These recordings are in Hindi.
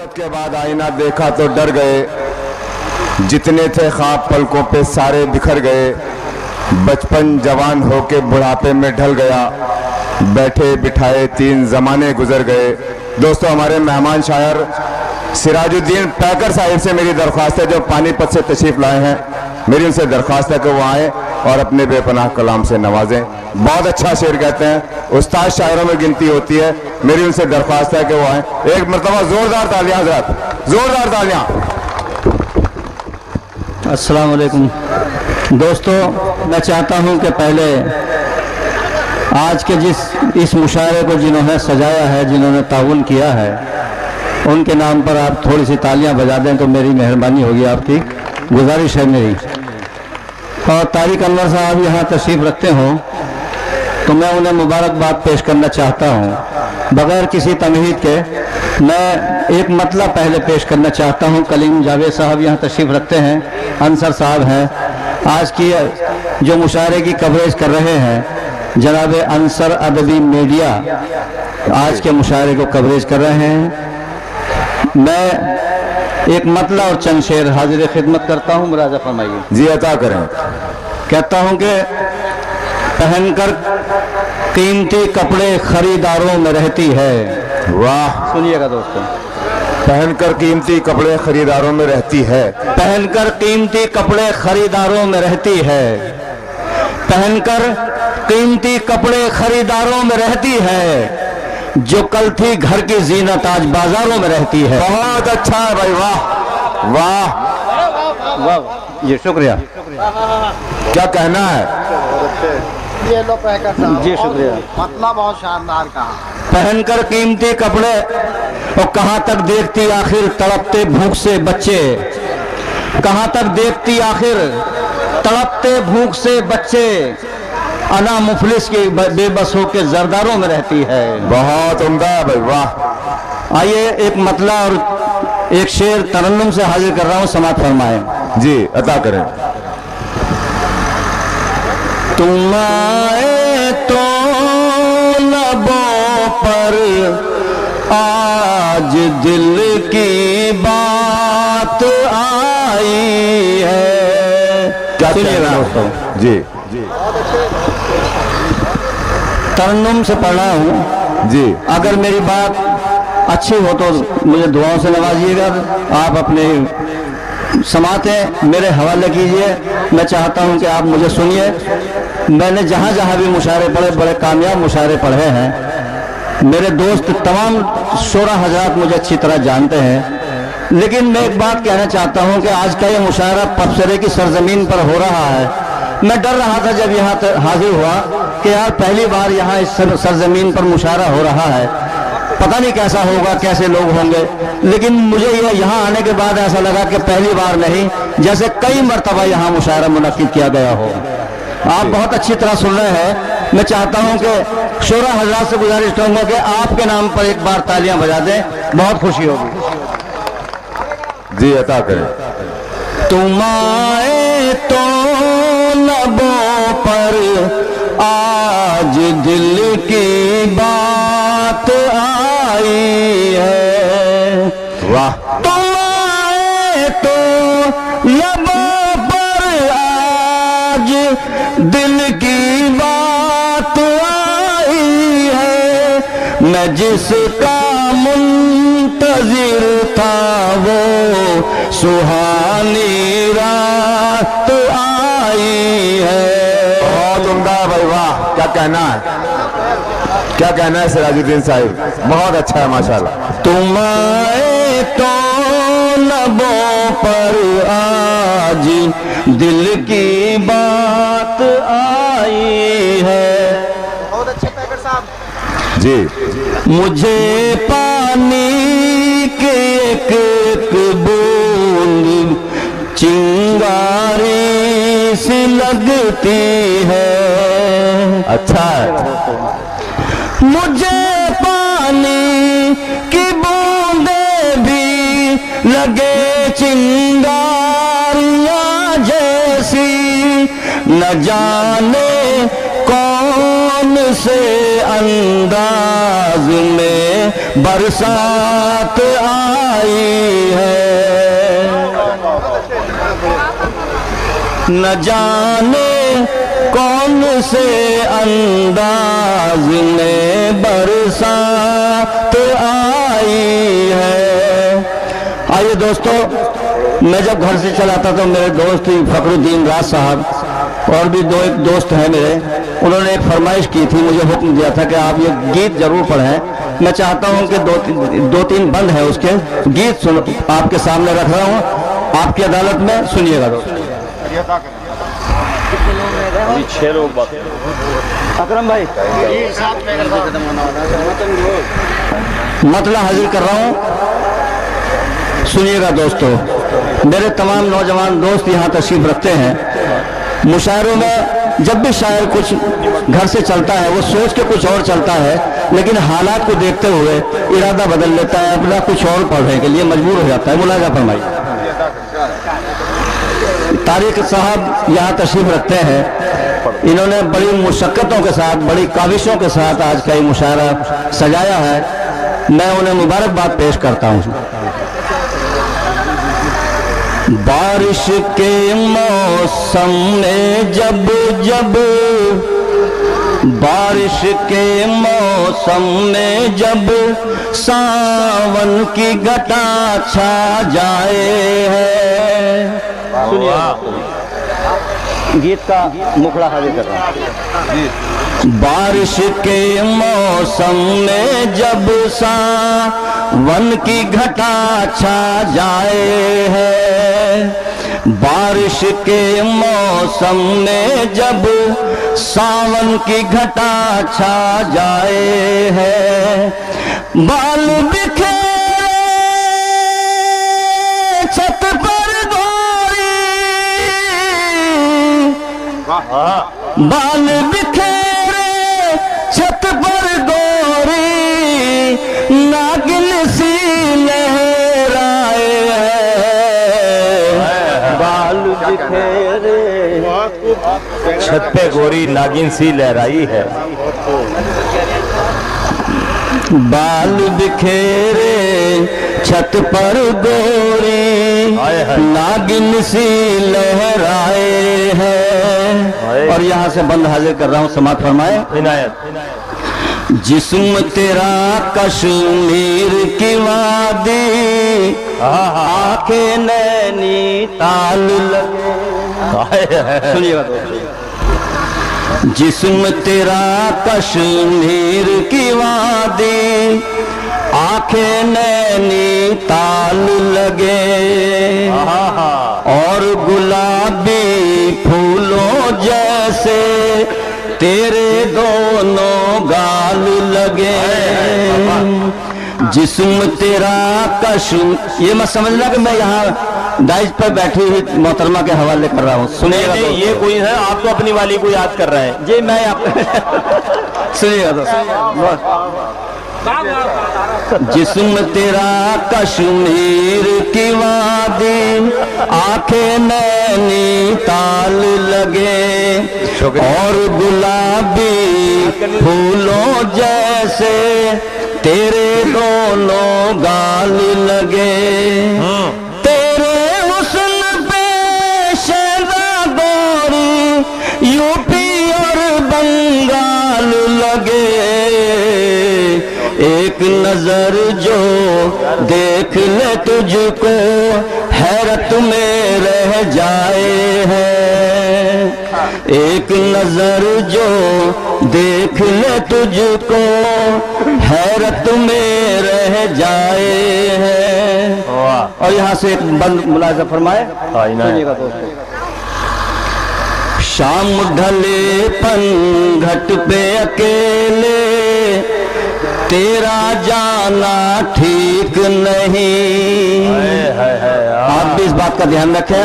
मुद्दत के बाद आईना देखा तो डर गए, जितने थे ख्वाब पलकों पे सारे बिखर गए। बचपन जवान होके बुढ़ापे में ढल गया, बैठे बिठाए 3 जमाने गुजर गए। दोस्तों, हमारे मेहमान शायर सिराजुद्दीन पैकर साहिब से मेरी दरख्वास्त है, जो पानीपत से तशरीफ लाए हैं, मेरी उनसे दरख्वास्त है कि वो आए और अपने बेपनाह कलाम से नवाजें। बहुत अच्छा शेर कहते हैं, उस्ताद शायरों में गिनती होती है। मेरी उनसे दरख्वास्त है कि वो आए। एक मरतबा जोरदार तालियां हज़रात, जोरदार तालियां। अस्सलाम वालेकुम दोस्तों, मैं चाहता हूं कि पहले आज के इस मुशायरे को जिन्होंने सजाया है, जिन्होंने ताउन किया है, उनके नाम पर आप थोड़ी सी तालियां बजा दें तो मेरी मेहरबानी होगी, आपकी गुजारिश है मेरी। और तारिक अनवर साहब यहाँ तशरीफ़ रखते हों तो मैं उन्हें मुबारकबाद पेश करना चाहता हूँ। बग़ैर किसी तमहीद के मैं एक मतलब पहले पेश करना चाहता हूँ। कलीम जावेद साहब यहाँ तशरीफ़ रखते हैं, अंसर साहब हैं, आज की जो मुशायरे की कवरेज कर रहे हैं जनाब अंसर अदबी मीडिया आज के मुशायरे को कवरेज कर रहे हैं। मैं एक मतला और चंद शेर हाजिर खिदमत करता हूँ, मुराजा फरमाइए। जी अता करें। कहता हूँ कि पहनकर कीमती कपड़े खरीदारों में रहती है। वाह, सुनिएगा दोस्तों, पहनकर कीमती कपड़े खरीदारों में रहती है। पहनकर कीमती कपड़े खरीदारों में रहती है, पहनकर कीमती कपड़े खरीदारों में रहती है, जो कल थी घर की जीनत आज बाजारों में रहती है। बहुत अच्छा है भाई, वाह वाह वाह, ये शुक्रिया। क्या कहना है? ये लो पैकर साहब, जी शुक्रिया। मतलब बहुत शानदार कहा। पहनकर कीमती कपड़े और कहाँ तक देखती आखिर तड़पते भूख से बच्चे, कहाँ तक देखती आखिर तड़पते भूख से बच्चे, अना मुफलिस की बेबस होकर जरदारों में रहती है। बहुत उम्दा है भाई, वाह। आइए एक मतला और एक शेर तरन्नुम से हाजिर कर रहा हूँ, समात फरमाएं। जी अता करें। तुम आए तो लबों पर आज दिल की बात आई है। क्या सुनिएगा दोस्तों, जी तरन्नुम से पढ़ रहा हूँ जी। अगर मेरी बात अच्छी हो तो मुझे दुआओं से नवाजिएगा। आप अपने समातें मेरे हवाले कीजिए। मैं चाहता हूं कि आप मुझे सुनिए। मैंने जहां जहां भी मुशायरे पढ़े, बड़े कामयाब मुशायरे पढ़े हैं। मेरे दोस्त तमाम शोरा हजरात मुझे अच्छी तरह जानते हैं। लेकिन मैं एक बात कहना चाहता हूं कि आज का ये मुशायरा पबसरे की सरजमीन पर हो रहा है। मैं डर रहा था जब यहाँ हाजिर हुआ कि यार पहली बार यहाँ इस सरजमीन पर मुशायरा हो रहा है, पता नहीं कैसा होगा, कैसे लोग होंगे। लेकिन मुझे यहाँ आने के बाद ऐसा लगा कि पहली बार नहीं, जैसे कई मरतबा यहाँ मुशायरा मुनक्किद किया गया हो। आप बहुत अच्छी तरह सुन रहे हैं। मैं चाहता हूँ कि शोरा हजरात से गुजारिश करूँगा कि आपके नाम पर एक बार तालियां बजा दें, बहुत खुशी होगी। जी अता करें। तुम आए तो लबों पर आज दिल की बात आई है। वाह, तुम आए तो लबों पर आज दिल की बात आई है। मैं जिसका मुंतजिर था वो सुहानी रात आई है। बहुत उम्दा भाई, वाह। क्या कहना है, क्या कहना है सिराजुद्दीन साहिब? बहुत अच्छा है माशाल्लाह। तुम आए तो लबों पर आज दिल की बात आई है। बहुत अच्छे पैकर साहब। जी मुझे पानी के एक एक बूंद चिंगारी सी लगती है। अच्छा है। मुझे पानी की बूंदे भी लगे चिंगारियां जैसी, न जाने कौन से अंदाज में बरसात आई है, न जाने कौन से अंदाज में बरसात आई है। आइए दोस्तों, मैं जब घर से चला था तो मेरे दोस्त फखरुद्दीन राज साहब और भी एक दोस्त हैं मेरे, उन्होंने एक फरमाइश की थी, मुझे हुक्म दिया था कि आप ये गीत जरूर पढ़ें। मैं चाहता हूं कि दो तीन बंद हैं उसके गीत सुन आपके सामने रख रहा हूं, आपकी अदालत में सुनिएगा दोस्तों। अकरम भाई मतला हाजिर कर रहा हूं, सुनिएगा दोस्तों। मेरे तमाम नौजवान दोस्त यहाँ तशरीफ रखते हैं। मुशायरों में जब भी शायर कुछ घर से चलता है वो सोच के कुछ और चलता है, लेकिन हालात को देखते हुए इरादा बदल लेता है, अपना कुछ और पढ़ने के लिए मजबूर हो जाता है। मुलाजा फरमाइए। तारिक साहब यहाँ तशरीफ रखते हैं, इन्होंने बड़ी मुशक्कतों के साथ, बड़ी काविशों के साथ आज का ये मुशायरा सजाया है। मैं उन्हें मुबारकबाद पेश करता हूँ। बारिश के मौसम में जब जब, बारिश के मौसम में जब सावन की घटा छा जाए है। सुनिए गीत का मुखड़ा हाजिर कर रहा हूं। बारिश के मौसम में जब सावन की घटा छा जाए है, बारिश के मौसम में जब सावन की घटा छा जाए है, बाल बिखेरे छत पर गोरी, बाल बिखेरे छत पर गोरी, नागिन सी लहराए है, बाल बिखेरे छत पे गोरी नागिन सी लहराई है, बाल बिखेरे छत पर गोरी नागिन सी लहराए है। और यहाँ से बंद हाजिर कर रहा हूँ, समात फरमाए। इनायत। जिस्म तेरा कश्मीर की वादी, आंखें नैनी ताल लगे। सुनिएगा दोस्तों। जिस्म तेरा कश्मीर की वादी, आंखें नैनी ताल लगे, और गुलाबी फूलों जैसे तेरे दोनों गाल लगे। जिस्म तेरा कश्मीर, ये मत समझना कि मैं यहाँ दाइज पर बैठी हुई मोहतरमा के हवाले कर रहा हूँ। सुनिएगा नहीं, ये कोई है, आप तो अपनी वाली को याद कर रहे हैं जी। मैं आप सुनिएगा जिस्म तेरा कश्मीर की वादी, आंखें नैनी ताल लगे, और गुलाबी फूलों जैसे तेरे दोनों गाल लगे। तेरे हुस्न पे शहज़ाद गोरी यूपी और बंगाल लगे, एक नजर जो देख ले तुझको हैरत में रह जाए है, एक नजर जो देख ले तुझको हैरत में रह जाए है। और यहाँ से एक बंद मुलाजा फरमाए। सुनिएगा दोस्तों। शाम ढले पनघट पे अकेले, तेरा जाना ठीक नहीं। आप भी इस बात का ध्यान रखें,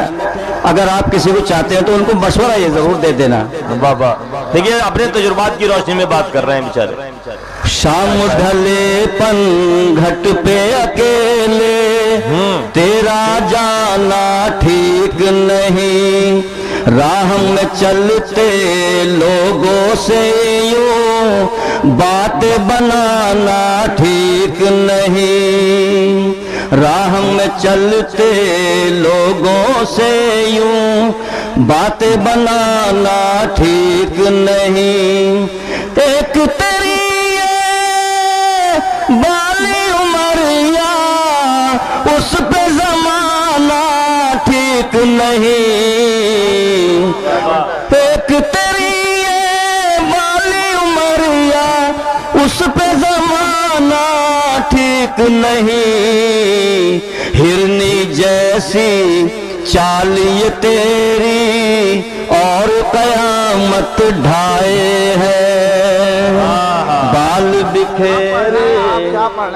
अगर आप किसी को चाहते हैं तो उनको मशवरा ये जरूर दे देना। बाबा देखिए, अपने तजुर्बात की रोशनी में बात कर रहे हैं बेचारे। शाम ढले पनघट पे अकेले, तेरा जाना ठीक नहीं, राह में चलते लोगों से यूं बातें बनाना ठीक नहीं। राह में चलते लोगों से यूं बातें बनाना ठीक नहीं। एक तेरी ये बाली उमरिया उस पे जमाना ठीक नहीं। एक तेरी ये बाली उमरिया उस पे जमाना ठीक नहीं। हिरनी जैसी चाल ये तेरी और कयामत ढाए है। बाल बिखेरे,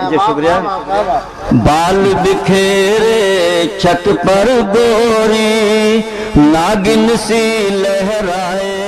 जी शुक्रिया। बाल बिखेरे छत पर गोरी नागिन सी लहराए।